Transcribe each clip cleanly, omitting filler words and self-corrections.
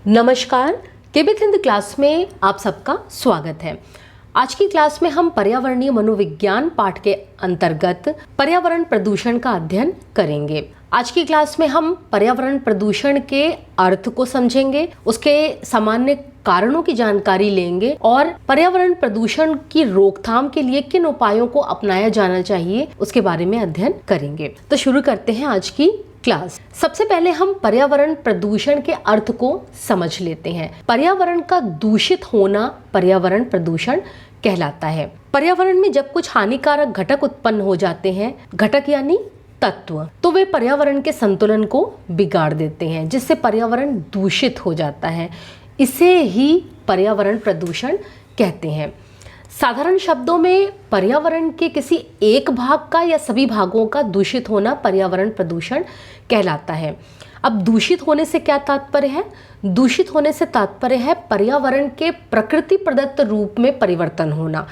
नमस्कार, केबिथ हिंद क्लास में आप सबका स्वागत है। आज की क्लास में हम पर्यावरणीय मनोविज्ञान पाठ के अंतर्गत पर्यावरण प्रदूषण का अध्ययन करेंगे। आज की क्लास में हम पर्यावरण प्रदूषण के अर्थ को समझेंगे, उसके सामान्य कारणों की जानकारी लेंगे और पर्यावरण प्रदूषण की रोकथाम के लिए किन उपायों को अपनाया जाना चाहिए उसके बारे में अध्ययन करेंगे। तो शुरू करते हैं आज की क्लास। सबसे पहले हम पर्यावरण प्रदूषण के अर्थ को समझ लेते हैं। पर्यावरण का दूषित होना पर्यावरण प्रदूषण कहलाता है। पर्यावरण में जब कुछ हानिकारक घटक उत्पन्न हो जाते हैं, घटक यानी तत्व, तो वे पर्यावरण के संतुलन को बिगाड़ देते हैं, जिससे पर्यावरण दूषित हो जाता है। इसे ही पर्यावरण प्रदूषण कहते हैं। साधारण शब्दों में पर्यावरण के किसी एक भाग का या सभी भागों का दूषित होना पर्यावरण प्रदूषण कहलाता है। अब दूषित होने से क्या तात्पर्य है? दूषित होने से तात्पर्य है पर्यावरण के प्रकृति प्रदत्त रूप में परिवर्तन होना,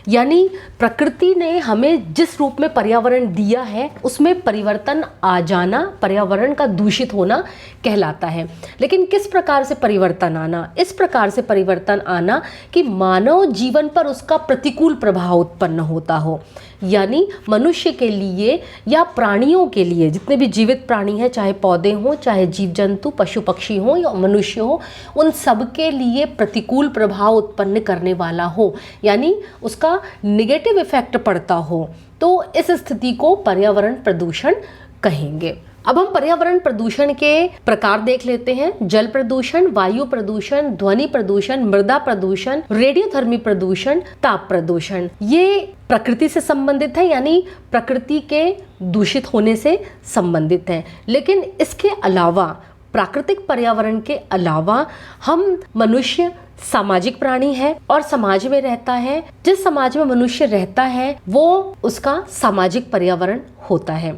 यानी प्रकृति ने हमें जिस रूप में पर्यावरण दिया है उसमें परिवर्तन आ जाना पर्यावरण का दूषित होना कहलाता है। लेकिन किस प्रकार से परिवर्तन आना? इस प्रकार से परिवर्तन आना कि मानव जीवन पर उसका प्रतिकूल प्रभाव उत्पन्न होता हो, यानी मनुष्य के लिए या प्राणियों के लिए, जितने भी जीवित प्राणी हैं, चाहे पौधे हों, चाहे जीव जंतु, पशु पक्षी हों या मनुष्य हो, उन सब के लिए प्रतिकूल प्रभाव उत्पन्न करने वाला हो, यानी उसका नेगेटिव इफेक्ट पड़ता हो, तो इस स्थिति को पर्यावरण प्रदूषण कहेंगे। अब हम पर्यावरण प्रदूषण के प्रकार देख लेते हैं। जल प्रदूषण, वायु प्रदूषण, ध्वनि प्रदूषण, मृदा प्रदूषण, रेडियोधर्मी प्रदूषण, ताप प्रदूषण। ये प्रकृति से संबंधित है, यानी प्रकृति के दूषित होने से संबंधित है। लेकिन इसके अलावा, प्राकृतिक पर्यावरण के अलावा, हम मनुष्य सामाजिक प्राणी है और समाज में रहता है। जिस समाज में मनुष्य रहता है वो उसका सामाजिक पर्यावरण होता है,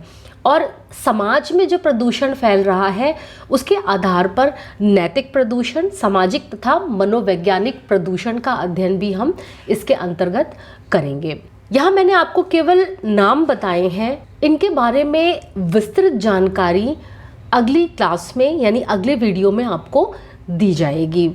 और समाज में जो प्रदूषण फैल रहा है उसके आधार पर नैतिक प्रदूषण, सामाजिक तथा मनोवैज्ञानिक प्रदूषण का अध्ययन भी हम इसके अंतर्गत करेंगे। यहाँ मैंने आपको केवल नाम बताए हैं, इनके बारे में विस्तृत जानकारी अगली क्लास में यानी अगले वीडियो में आपको दी जाएगी।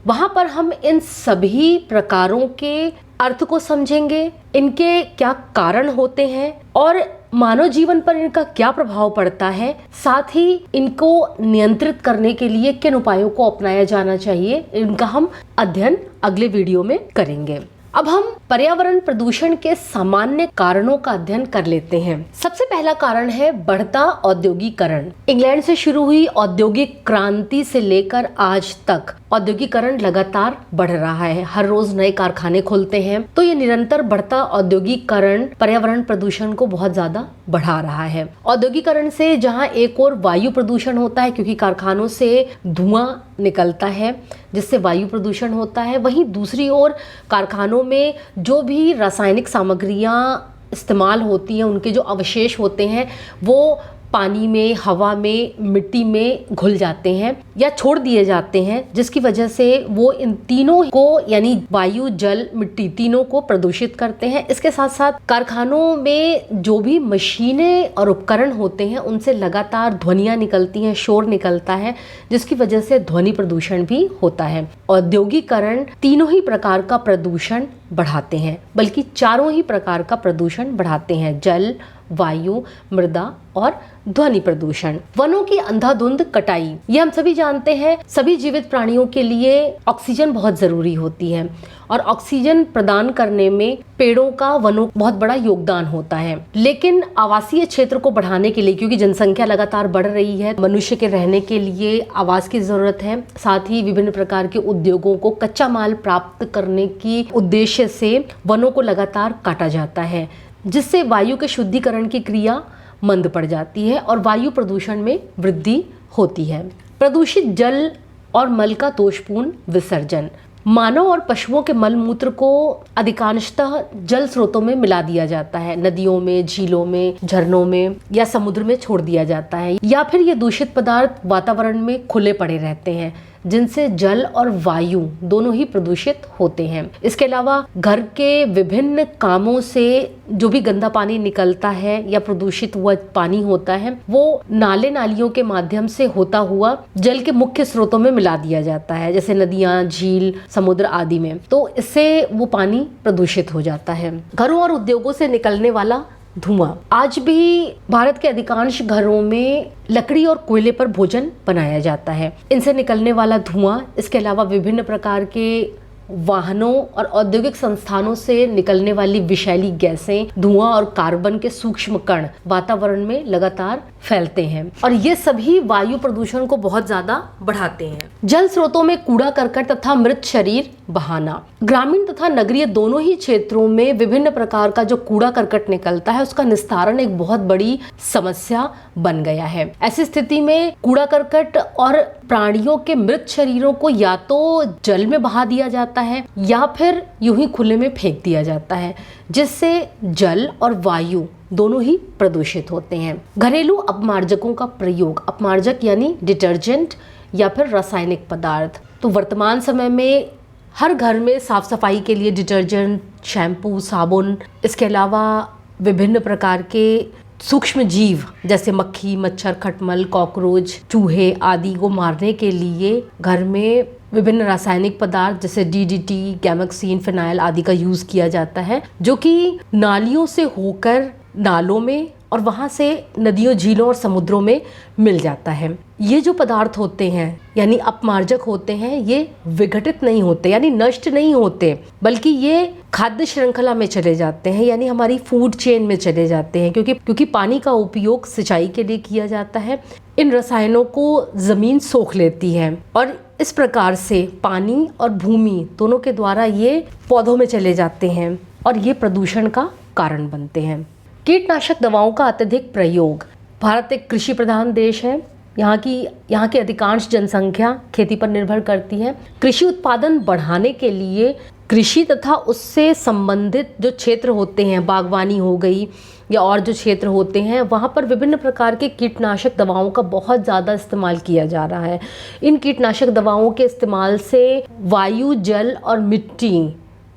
वहाँ पर हम इन सभी प्रकारों के अर्थ को समझेंगे, इनके क्या कारण होते हैं और मानव जीवन पर इनका क्या प्रभाव पड़ता है, साथ ही इनको नियंत्रित करने के लिए किन उपायों को अपनाया जाना चाहिए, इनका हम अध्ययन अगले वीडियो में करेंगे। अब हम पर्यावरण प्रदूषण के सामान्य कारणों का अध्ययन कर लेते हैं। सबसे पहला कारण है बढ़ता औद्योगिकरण। इंग्लैंड से शुरू हुई औद्योगिक क्रांति से लेकर आज तक औद्योगिकरण लगातार बढ़ रहा है। हर रोज नए कारखाने खुलते हैं, तो ये निरंतर बढ़ता औद्योगिकरण पर्यावरण प्रदूषण को बहुत ज्यादा बढ़ा रहा है। औद्योगिकरण से जहाँ एक और वायु प्रदूषण होता है, क्योंकि कारखानों से धुआं निकलता है जिससे वायु प्रदूषण होता है, वहीं दूसरी ओर कारखानों में जो भी रासायनिक सामग्रियाँ इस्तेमाल होती हैं, उनके जो अवशेष होते हैं वो पानी में, हवा में, मिट्टी में घुल जाते हैं या छोड़ दिए जाते हैं, जिसकी वजह से वो इन तीनों को यानी वायु, जल, मिट्टी तीनों को प्रदूषित करते हैं। इसके साथ साथ कारखानों में जो भी मशीनें और उपकरण होते हैं उनसे लगातार ध्वनियाँ निकलती हैं, शोर निकलता है, जिसकी वजह से ध्वनि प्रदूषण भी होता है। औद्योगिकरण तीनों ही प्रकार का प्रदूषण बढ़ाते हैं, बल्कि चारों ही प्रकार का प्रदूषण बढ़ाते हैं: जल, वायु, मृदा और ध्वनि प्रदूषण। वनों की अंधाधुंध कटाई, ये हम सभी जानते हैं, सभी जीवित प्राणियों के लिए ऑक्सीजन बहुत जरूरी होती है और ऑक्सीजन प्रदान करने में पेड़ों का, वनों बहुत बड़ा योगदान होता है। लेकिन आवासीय क्षेत्र को बढ़ाने के लिए, क्योंकि जनसंख्या लगातार बढ़ रही है, मनुष्य के रहने के लिए आवास की जरूरत है, साथ ही विभिन्न प्रकार के उद्योगों को कच्चा माल प्राप्त करने की उद्देश्य से वनों को लगातार काटा जाता है, जिससे वायु के शुद्धिकरण की क्रिया मंद पड़ जाती है और वायु प्रदूषण में वृद्धि होती है। प्रदूषित जल और मल का दोषपूर्ण विसर्जन। मानव और पशुओं के मल मूत्र को अधिकांशतः जल स्रोतों में मिला दिया जाता है, नदियों में, झीलों में, झरनों में या समुद्र में छोड़ दिया जाता है, या फिर ये दूषित पदार्थ वातावरण में खुले पड़े रहते हैं, जिनसे जल और वायु दोनों ही प्रदूषित होते हैं। इसके अलावा घर के विभिन्न कामों से जो भी गंदा पानी निकलता है या प्रदूषित हुआ पानी होता है वो नाले नालियों के माध्यम से होता हुआ जल के मुख्य स्रोतों में मिला दिया जाता है, जैसे नदियां, झील, समुद्र आदि में। तो इससे वो पानी प्रदूषित हो जाता है। घरों और उद्योगों से निकलने वाला धुआं। आज भी भारत के अधिकांश घरों में लकड़ी और कोयले पर भोजन बनाया जाता है। इनसे निकलने वाला धुआं, इसके अलावा विभिन्न प्रकार के वाहनों और औद्योगिक संस्थानों से निकलने वाली विषैली गैसें, धुआं और कार्बन के सूक्ष्म कण वातावरण में लगातार फैलते हैं और ये सभी वायु प्रदूषण को बहुत ज्यादा बढ़ाते हैं। जल स्रोतों में कूड़ा करकट तथा मृत शरीर बहाना। ग्रामीण तथा नगरीय दोनों ही क्षेत्रों में विभिन्न प्रकार का जो कूड़ा करकट निकलता है उसका निस्तारण एक बहुत बड़ी समस्या बन गया है। ऐसी स्थिति में कूड़ा करकट और प्राणियों के मृत शरीरों को या तो जल में बहा दिया जाता है या फिर यूं ही खुले में फेंक दिया जाता है, जिससे जल और वायु दोनों ही प्रदूषित होते हैं। घरेलू अपमार्जकों का प्रयोग, अपमार्जक यानी डिटर्जेंट या फिर रासायनिक पदार्थ। तो वर्तमान समय में हर घर में साफ सफाई के लिए डिटर्जेंट, शैम्पू, साबुन, इसके अलावा विभिन्न प्रकार के सूक्ष्म जीव जैसे मक्खी, मच्छर, खटमल, कॉकरोच, चूहे आदि को मारने के लिए घर में विभिन्न रासायनिक पदार्थ जैसे डीडीटी, गैमेक्सिन, फिनाइल आदि का यूज किया जाता है, जो कि नालियों से होकर नालों में और वहां से नदियों, झीलों और समुद्रों में मिल जाता है। ये जो पदार्थ होते हैं यानी अपमार्जक होते हैं, ये विघटित नहीं होते यानी नष्ट नहीं होते, बल्कि ये खाद्य श्रृंखला में चले जाते हैं यानी हमारी फूड चेन में चले जाते हैं, क्योंकि पानी का उपयोग सिंचाई के लिए किया जाता है। इन रसायनों को जमीन सोख लेती है और इस प्रकार से पानी और भूमि दोनों के द्वारा ये पौधों में चले जाते हैं और ये प्रदूषण का कारण बनते हैं। कीटनाशक दवाओं का अत्यधिक प्रयोग। भारत एक कृषि प्रधान देश है। यहाँ की अधिकांश जनसंख्या खेती पर निर्भर करती है। कृषि उत्पादन बढ़ाने के लिए कृषि तथा उससे संबंधित जो क्षेत्र होते हैं, बागवानी हो गई या और जो क्षेत्र होते हैं, वहाँ पर विभिन्न प्रकार के कीटनाशक दवाओं का बहुत ज़्यादा इस्तेमाल किया जा रहा है। इन कीटनाशक दवाओं के इस्तेमाल से वायु, जल और मिट्टी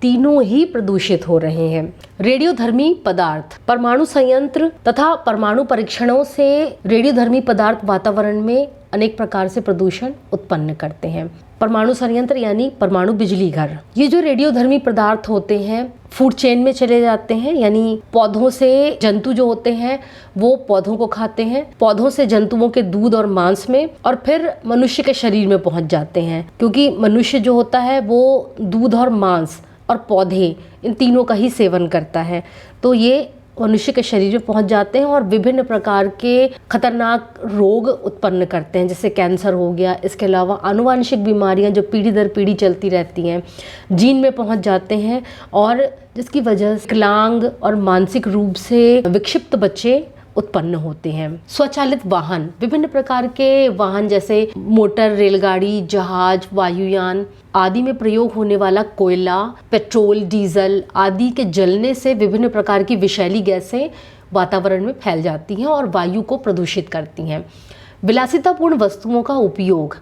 तीनों ही प्रदूषित हो रहे हैं। रेडियोधर्मी पदार्थ। परमाणु संयंत्र तथा परमाणु परीक्षणों से रेडियोधर्मी पदार्थ वातावरण में अनेक प्रकार से प्रदूषण उत्पन्न करते हैं। परमाणु संयंत्र यानी परमाणु बिजली घर। ये जो रेडियोधर्मी पदार्थ होते हैं फूड चेन में चले जाते हैं, यानी पौधों से जंतु जो होते हैं वो पौधों को खाते हैं, पौधों से जंतुओं के दूध और मांस में और फिर मनुष्य के शरीर में पहुंच जाते हैं, क्योंकि मनुष्य जो होता है वो दूध और मांस और पौधे इन तीनों का ही सेवन करता है। तो ये मनुष्य के शरीर में पहुंच जाते हैं और विभिन्न प्रकार के खतरनाक रोग उत्पन्न करते हैं, जैसे कैंसर हो गया। इसके अलावा आनुवांशिक बीमारियां जो पीढ़ी दर पीढ़ी चलती रहती हैं, जीन में पहुंच जाते हैं और जिसकी वजह से विकलांग और मानसिक रूप से विक्षिप्त बच्चे उत्पन्न होते हैं। स्वचालित वाहन। विभिन्न प्रकार के वाहन जैसे मोटर, रेलगाड़ी, जहाज, वायुयान आदि में प्रयोग होने वाला कोयला, पेट्रोल, डीजल आदि के जलने से विभिन्न प्रकार की विषैली गैसें वातावरण में फैल जाती हैं और वायु को प्रदूषित करती हैं। विलासितापूर्ण वस्तुओं का उपयोग।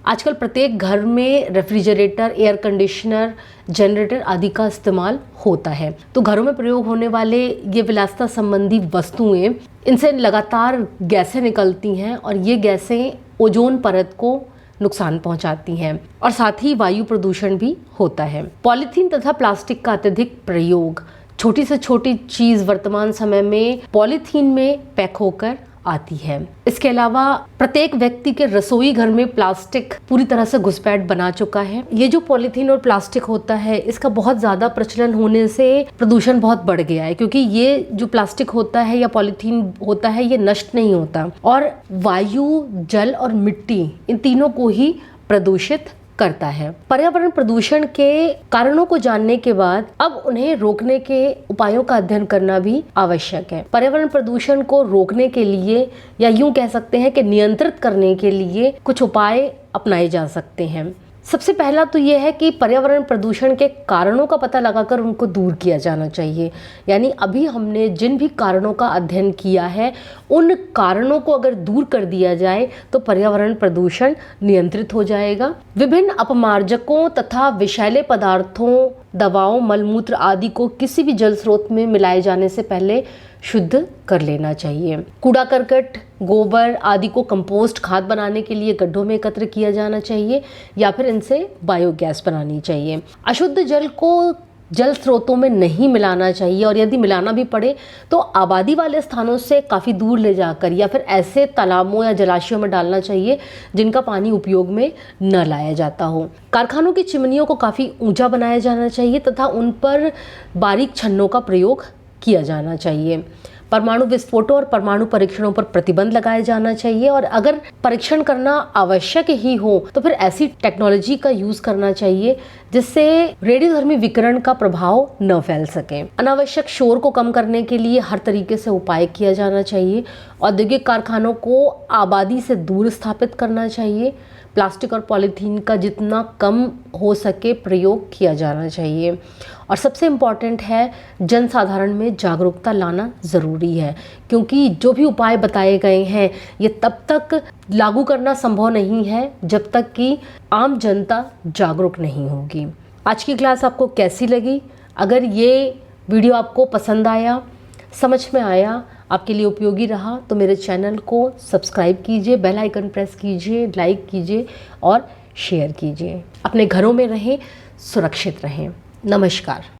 आजकल प्रत्येक घर में रेफ्रिजरेटर, एयर कंडीशनर, जनरेटर आदि का इस्तेमाल होता है। तो घरों में प्रयोग होने वाले ये विलासिता संबंधी वस्तुएं, इनसे लगातार गैसें निकलती हैं और ये गैसें ओजोन परत को नुकसान पहुंचाती हैं और साथ ही वायु प्रदूषण भी होता है। पॉलीथीन तथा प्लास्टिक का अत्यधिक प्रयोग। छोटी से छोटी चीज वर्तमान समय में पॉलीथीन में पैक होकर आती है। इसके अलावा प्रत्येक व्यक्ति के रसोई घर में प्लास्टिक पूरी तरह से घुसपैठ बना चुका है। ये जो पॉलीथीन और प्लास्टिक होता है, इसका बहुत ज़्यादा प्रचलन होने से प्रदूषण बहुत बढ़ गया है, क्योंकि ये जो प्लास्टिक होता है या पॉलीथीन होता है ये नष्ट नहीं होता और वायु, जल और मिट्टी इन तीनों को ही प्रदूषित करता है। पर्यावरण प्रदूषण के कारणों को जानने के बाद अब उन्हें रोकने के उपायों का अध्ययन करना भी आवश्यक है। पर्यावरण प्रदूषण को रोकने के लिए या यूं कह सकते हैं कि नियंत्रित करने के लिए कुछ उपाय अपनाए जा सकते हैं। सबसे पहला तो ये है कि पर्यावरण प्रदूषण के कारणों का पता लगाकर उनको दूर किया जाना चाहिए। यानी अभी हमने जिन भी कारणों का अध्ययन किया है, उन कारणों को अगर दूर कर दिया जाए तो पर्यावरण प्रदूषण नियंत्रित हो जाएगा। विभिन्न अपमार्जकों तथा विषैले पदार्थों, दवाओं, मलमूत्र आदि को किसी भी जल स्रोत में मिलाए जाने से पहले शुद्ध कर लेना चाहिए। कूड़ा करकट, गोबर आदि को कंपोस्ट खाद बनाने के लिए गड्ढों में एकत्र किया जाना चाहिए या फिर इनसे बायोगैस बनानी चाहिए। अशुद्ध जल को जल स्रोतों में नहीं मिलाना चाहिए और यदि मिलाना भी पड़े तो आबादी वाले स्थानों से काफ़ी दूर ले जाकर या फिर ऐसे तालाबों या जलाशयों में डालना चाहिए जिनका पानी उपयोग में न लाया जाता हो। कारखानों की चिमनियों को काफ़ी ऊंचा बनाया जाना चाहिए तथा उन पर बारीक छन्नों का प्रयोग किया जाना चाहिए। परमाणु विस्फोटों और परमाणु परीक्षणों पर प्रतिबंध लगाया जाना चाहिए और अगर परीक्षण करना आवश्यक ही हो तो फिर ऐसी टेक्नोलॉजी का यूज़ करना चाहिए जिससे रेडियोधर्मी विकिरण का प्रभाव न फैल सके। अनावश्यक शोर को कम करने के लिए हर तरीके से उपाय किया जाना चाहिए। औद्योगिक कारखानों को आबादी से दूर स्थापित करना चाहिए। प्लास्टिक और पॉलीथीन का जितना कम हो सके प्रयोग किया जाना चाहिए। और सबसे इम्पॉर्टेंट है, जनसाधारण में जागरूकता लाना ज़रूरी है, क्योंकि जो भी उपाय बताए गए हैं ये तब तक लागू करना संभव नहीं है जब तक कि आम जनता जागरूक नहीं होगी। आज की क्लास आपको कैसी लगी? अगर ये वीडियो आपको पसंद आया, समझ में आया, आपके लिए उपयोगी रहा तो मेरे चैनल को सब्सक्राइब कीजिए, बेल आइकन प्रेस कीजिए, लाइक कीजिए और शेयर कीजिए। अपने घरों में रहें, सुरक्षित रहें। नमस्कार।